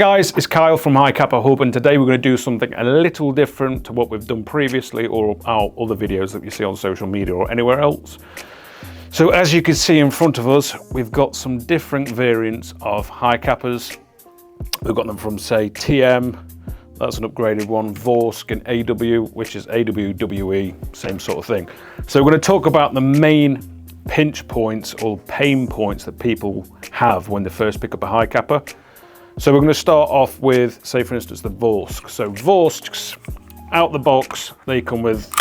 Guys, it's Kyle from Hi-Capa Hub, and today we're going to do something a little different to what we've done previously or our other videos that you see on social media or anywhere else. So as you can see in front of us, we've got some different variants of Hi-Capas. We've got them from, say, TM, that's an upgraded one, Vorsk, and AW, which is AWWE, same sort of thing. So we're going to talk about the main pinch points or pain points that people have when they first pick up a Hi-Capa. So we're going to start off with, say for instance, the Vorsk. So Vorsks, out the box, they come with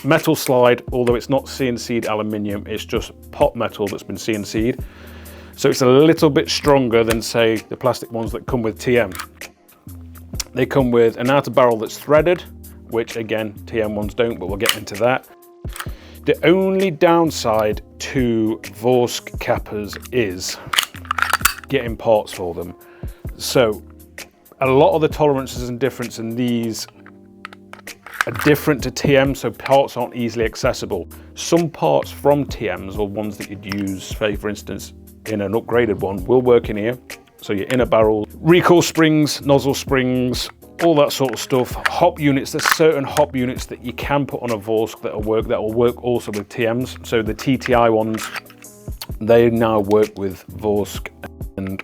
metal slide, although it's not CNC'd aluminium, it's just pot metal that's been CNC'd. So it's a little bit stronger than, say, the plastic ones that come with TM. They come with an outer barrel that's threaded, which again, TM ones don't, but we'll get into that. The only downside to Vorsk Kappas is getting parts for them. So a lot of the tolerances and difference in these are different to TM, so parts aren't easily accessible. Some parts from TMs, or ones that you'd use, say for instance, in an upgraded one, will work in here. So your inner barrel, recoil springs, nozzle springs, all that sort of stuff. Hop units, there's certain hop units that you can put on a Vorsk that will work also with TMs. So the TTI ones, they now work with Vorsk, and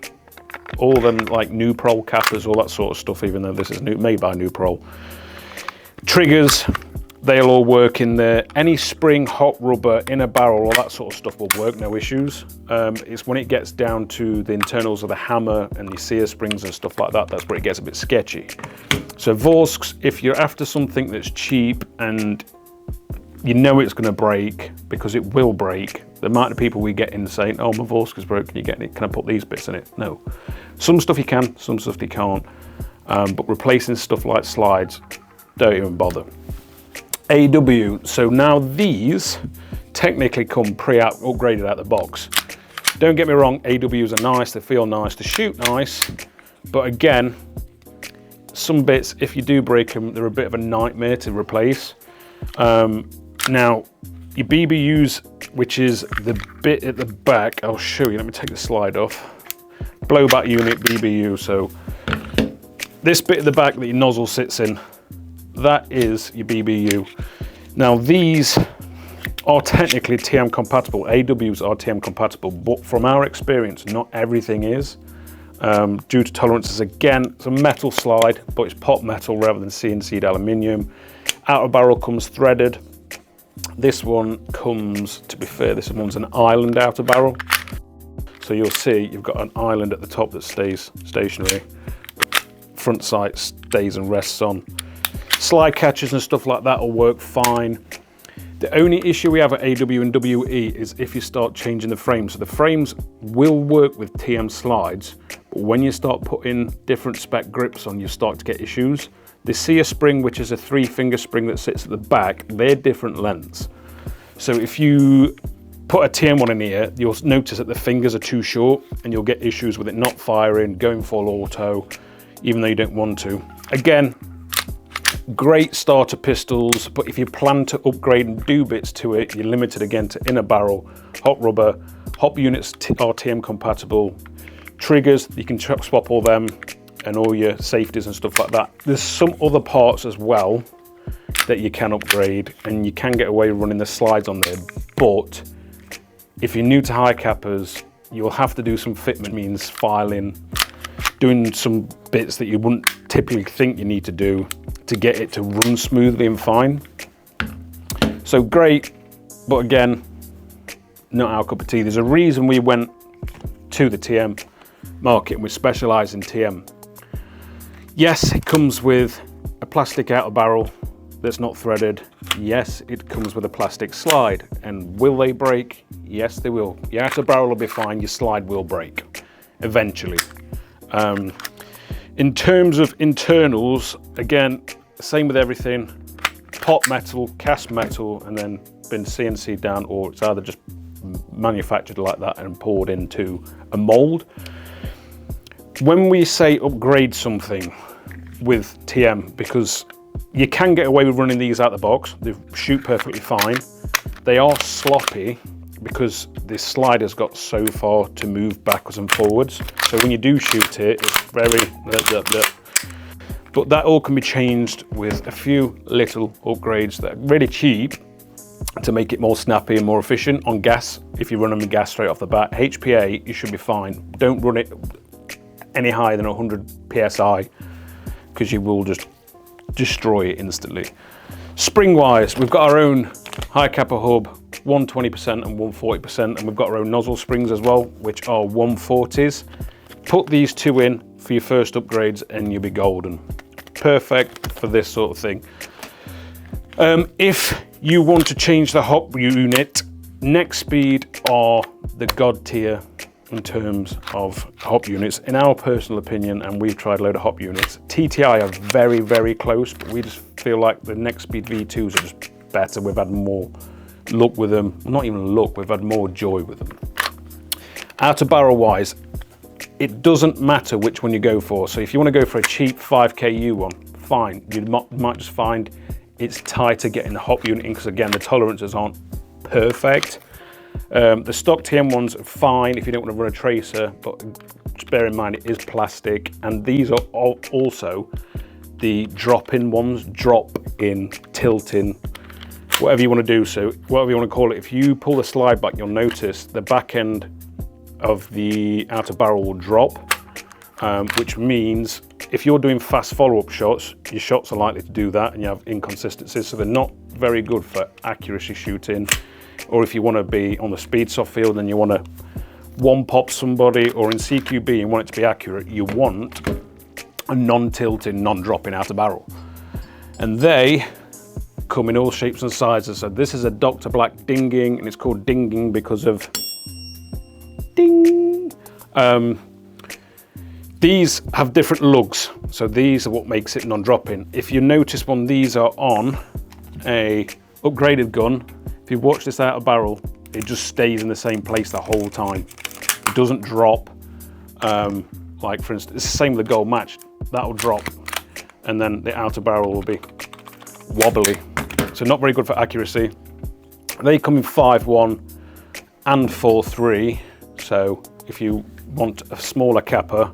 all them like New Prol Kappas, all that sort of stuff, even though this is made by New Prol. Triggers, they'll all work in there. Any spring, hot rubber, inner barrel, all that sort of stuff will work, no issues. It's when it gets down to the internals of the hammer and the sear springs and stuff like that, that's where it gets a bit sketchy. So Vorsks, if you're after something that's cheap and you know it's going to break, because it will break. The amount of people we get in saying, oh, my Vorsk is broken, you get it, can I put these bits in it? No. Some stuff you can, some stuff you can't. But replacing stuff like slides, don't even bother. AW, so now these technically come upgraded out the box. Don't get me wrong, AWs are nice, they feel nice, they shoot nice. But again, some bits, if you do break them, they're a bit of a nightmare to replace. Now, your BBUs, which is the bit at the back, I'll show you, let me take the slide off. Blowback unit BBU, so this bit at the back that your nozzle sits in, that is your BBU. Now these are technically TM compatible, AWs are TM compatible, but from our experience, not everything is. Due to tolerances, again, it's a metal slide, but it's pot metal rather than CNC'd aluminium. Outer barrel comes threaded. This one comes, to be fair, this one's an island outer barrel. So you'll see you've got an island at the top that stays stationary. Front sight stays and rests on. Slide catches and stuff like that will work fine. The only issue we have at AW and WE is if you start changing the frames. So the frames will work with TM slides, but when you start putting different spec grips on, you start to get issues. The sear spring, which is a 3-finger spring that sits at the back, they're different lengths. So if you put a TM one in here, you'll notice that the fingers are too short and you'll get issues with it not firing, going full auto, even though you don't want to. Again, great starter pistols, but if you plan to upgrade and do bits to it, you're limited again to inner barrel, hot rubber. Hop units are TM compatible. Triggers, you can swap all them and all your safeties and stuff like that. There's some other parts as well that you can upgrade, and you can get away with running the slides on there, but if you're new to Hi-Capas, you'll have to do some fitment, means filing, doing some bits that you wouldn't typically think you need to do to get it to run smoothly and fine. So great, but again, not our cup of tea. There's a reason we went to the TM market and we specialise in TM. Yes, it comes with a plastic outer barrel that's not threaded. Yes, it comes with a plastic slide. And will they break? Yes, they will. Your outer barrel will be fine, your slide will break eventually. In terms of internals, again, same with everything. Pot metal, cast metal, and then been CNC'd down, or it's either just manufactured like that and poured into a mold. When we say upgrade something with TM, because you can get away with running these out the box, they shoot perfectly fine. They are sloppy because this slider's got so far to move backwards and forwards. So when you do shoot it, it's very, but that all can be changed with a few little upgrades that are really cheap to make it more snappy and more efficient on gas. If you run on the gas straight off the bat, HPA, you should be fine. Don't run it any higher than 100 PSI because you will just destroy it instantly. Spring wise, we've got our own Hi-Capa hub, 120% and 140%, and we've got our own nozzle springs as well, which are 140s. Put these two in for your first upgrades and you'll be golden. Perfect for this sort of thing. If you want to change the hop unit, next speed are the god tier in terms of hop units. In our personal opinion, and we've tried a load of hop units, TTI are very, very close, but we just feel like the next speed V2s are just better. We've had more luck with them. Well, not even luck, we've had more joy with them. Outer barrel wise, it doesn't matter which one you go for. So if you want to go for a cheap 5KU one, fine. You might just find it's tighter getting the hop unit in because again, the tolerances aren't perfect. The stock TM ones are fine if you don't want to run a tracer, but just bear in mind it is plastic, and these are also the drop-in ones, drop-in, tilting, whatever you want to do. So whatever you want to call it, if you pull the slide back, you'll notice the back end of the outer barrel will drop, which means if you're doing fast follow-up shots, your shots are likely to do that and you have inconsistencies, so they're not very good for accuracy shooting. Or if you want to be on the speed soft field and you want to one-pop somebody, or in CQB you want it to be accurate, you want a non-tilting, non-dropping outer barrel. And they come in all shapes and sizes. So this is a Dr. Black dinging, and it's called dinging because of ding. These have different lugs, so these are what makes it non-dropping. If you notice when these are on a upgraded gun, if you watch this outer barrel, it just stays in the same place the whole time. It doesn't drop. Like for instance, it's the same with the gold match. That'll drop, and then the outer barrel will be wobbly. So not very good for accuracy. They come in 5.1 and 4.3. So if you want a smaller capper,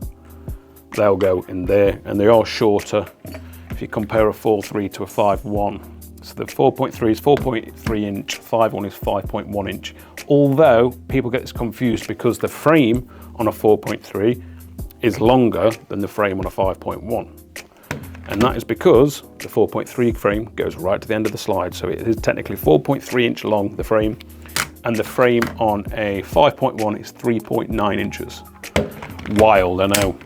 they'll go in there, and they are shorter if you compare a 4.3 to a 5.1. So the 4.3 is 4.3 inch, 5.1 is 5.1 inch. Although people get this confused because the frame on a 4.3 is longer than the frame on a 5.1. And that is because the 4.3 frame goes right to the end of the slide. So it is technically 4.3 inch long, the frame, and the frame on a 5.1 is 3.9 inches. Wild, I know.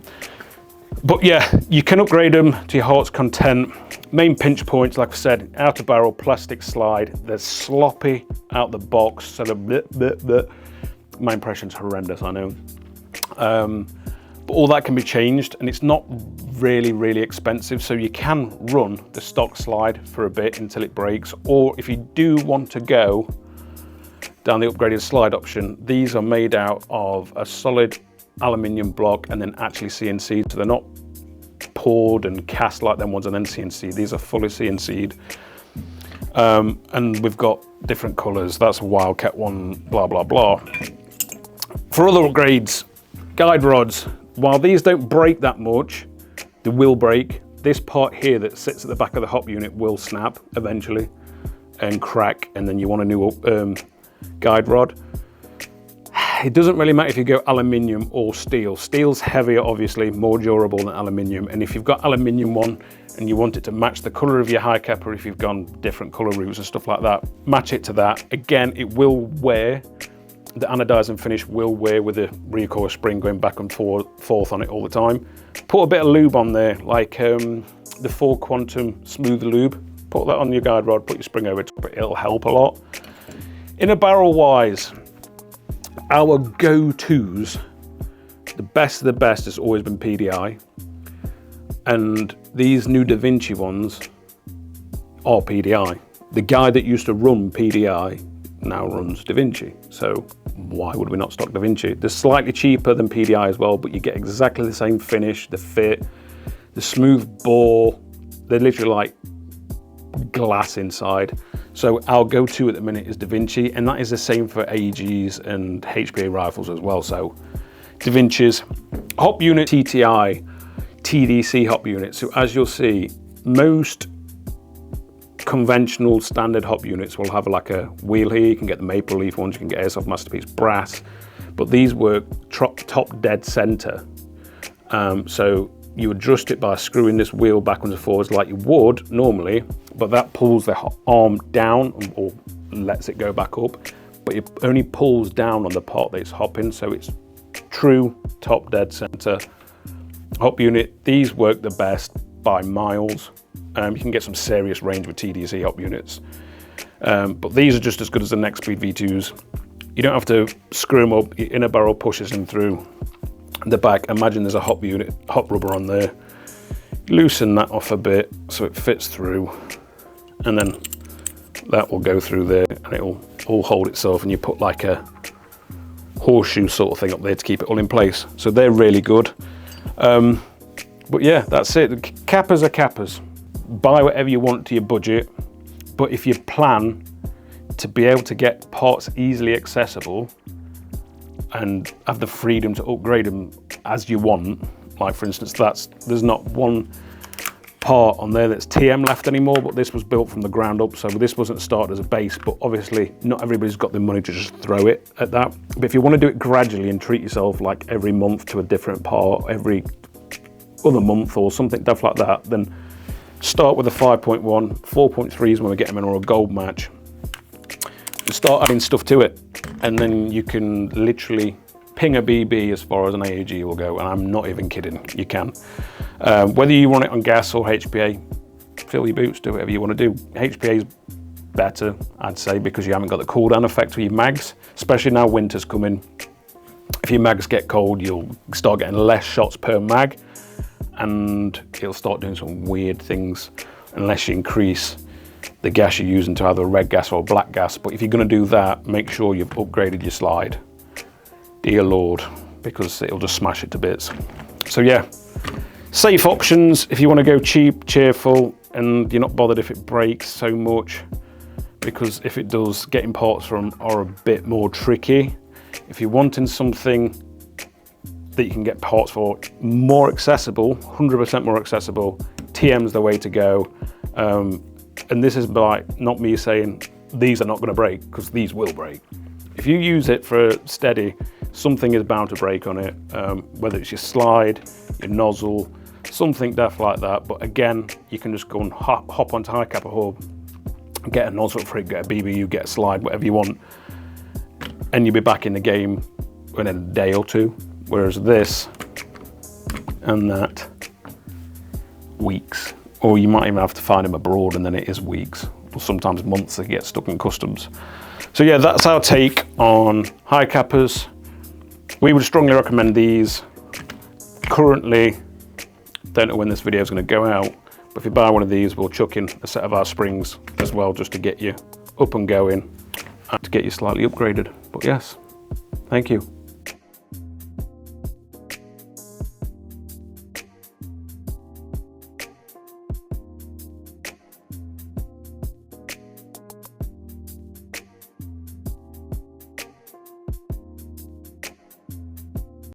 But yeah, you can upgrade them to your heart's content. Main pinch points, like I said, outer barrel, plastic slide. They're sloppy out the box, so the bleh, bleh, bleh. My impression's horrendous, I know. But all that can be changed, and it's not really, really expensive, so you can run the stock slide for a bit until it breaks, or if you do want to go down the upgraded slide option, these are made out of a solid aluminium block and then actually CNC'd, so they're not poured and cast like them ones and then CNC'd. These are fully CNC'd. And we've got different colors. That's a Wildcat one, blah, blah, blah. For other upgrades, guide rods, while these don't break that much, they will break. This part here that sits at the back of the hop unit will snap eventually and crack, and then you want a new guide rod. It doesn't really matter if you go aluminium or steel. Steel's heavier, obviously, more durable than aluminium. And if you've got aluminium one and you want it to match the color of your Hi-Capa, if you've gone different color routes and stuff like that, match it to that. Again, it will wear, the anodizing finish will wear with the recoil spring going back and forth on it all the time. Put a bit of lube on there, like the 4 Quantum Smooth Lube. Put that on your guide rod, put your spring over top, it'll help a lot. In a barrel wise, our go-tos, the best of the best has always been PDI, and these new Da Vinci ones are PDI. The guy that used to run PDI now runs Da Vinci, so why would we not stock Da Vinci? They're slightly cheaper than PDI as well, but you get exactly the same finish, the fit, the smooth bore. They're literally like glass inside. So our go-to at the minute is Da Vinci, and that is the same for AEGs and HPA rifles as well. So Da Vinci's hop unit, TTI, TDC hop unit. So as you'll see, most conventional standard hop units will have like a wheel here. You can get the maple leaf ones, you can get Airsoft Masterpiece brass, but these work top dead center. So you adjust it by screwing this wheel backwards and forwards like you would normally, but that pulls the arm down or lets it go back up, but it only pulls down on the part that it's hopping, so it's true top dead center hop unit. These work the best by miles. You can get some serious range with TDC hop units, but these are just as good as the next speed V2s. You don't have to screw them up, your inner barrel pushes them through the back. Imagine there's a hop unit, hop rubber on there. Loosen that off a bit so it fits through, and then that will go through there and it'll all hold itself, and you put like a horseshoe sort of thing up there to keep it all in place. So they're really good. But yeah, that's it. Capas are Capas. Buy whatever you want to your budget, but if you plan to be able to get parts easily accessible and have the freedom to upgrade them as you want, like for instance, there's not one part on there that's TM left anymore, but this was built from the ground up, so this wasn't started as a base, but obviously not everybody's got the money to just throw it at that. But if you want to do it gradually and treat yourself like every month to a different part, every other month or something stuff like that, then start with a 5.1, 4.3s when we get them in, or a gold match. Start adding stuff to it, and then you can literally ping a BB as far as an AEG will go, and I'm not even kidding, you can. Whether you want it on gas or HPA, fill your boots, do whatever you want to do. HPA is better, I'd say, because you haven't got the cool down effect with your mags, especially now winter's coming. If your mags get cold, you'll start getting less shots per mag, and it'll start doing some weird things unless you increase the gas you're using to either red gas or black gas. But if you're going to do that, make sure you've upgraded your slide, dear Lord, because it'll just smash it to bits. So yeah, safe options if you want to go cheap, cheerful, and you're not bothered if it breaks so much, because if it does, getting parts from are a bit more tricky. If you're wanting something that you can get parts for more accessible, 100% more accessible, TM's the way to go. And this is like not me saying these are not going to break, because these will break. If you use it for steady, something is bound to break on it, whether it's your slide, your nozzle, something daft like that. But again, you can just go and hop onto Hi-Capa hub, get a nozzle for it, get a BBU, get a slide, whatever you want, and you'll be back in the game in a day or two. Whereas this and that, weeks. Or you might even have to find them abroad, and then it is weeks, or sometimes months to get stuck in customs. So yeah, that's our take on Hi-Capas. We would strongly recommend these. Currently, don't know when this video is going to go out, but if you buy one of these, we'll chuck in a set of our springs as well, just to get you up and going and to get you slightly upgraded. But yes, thank you.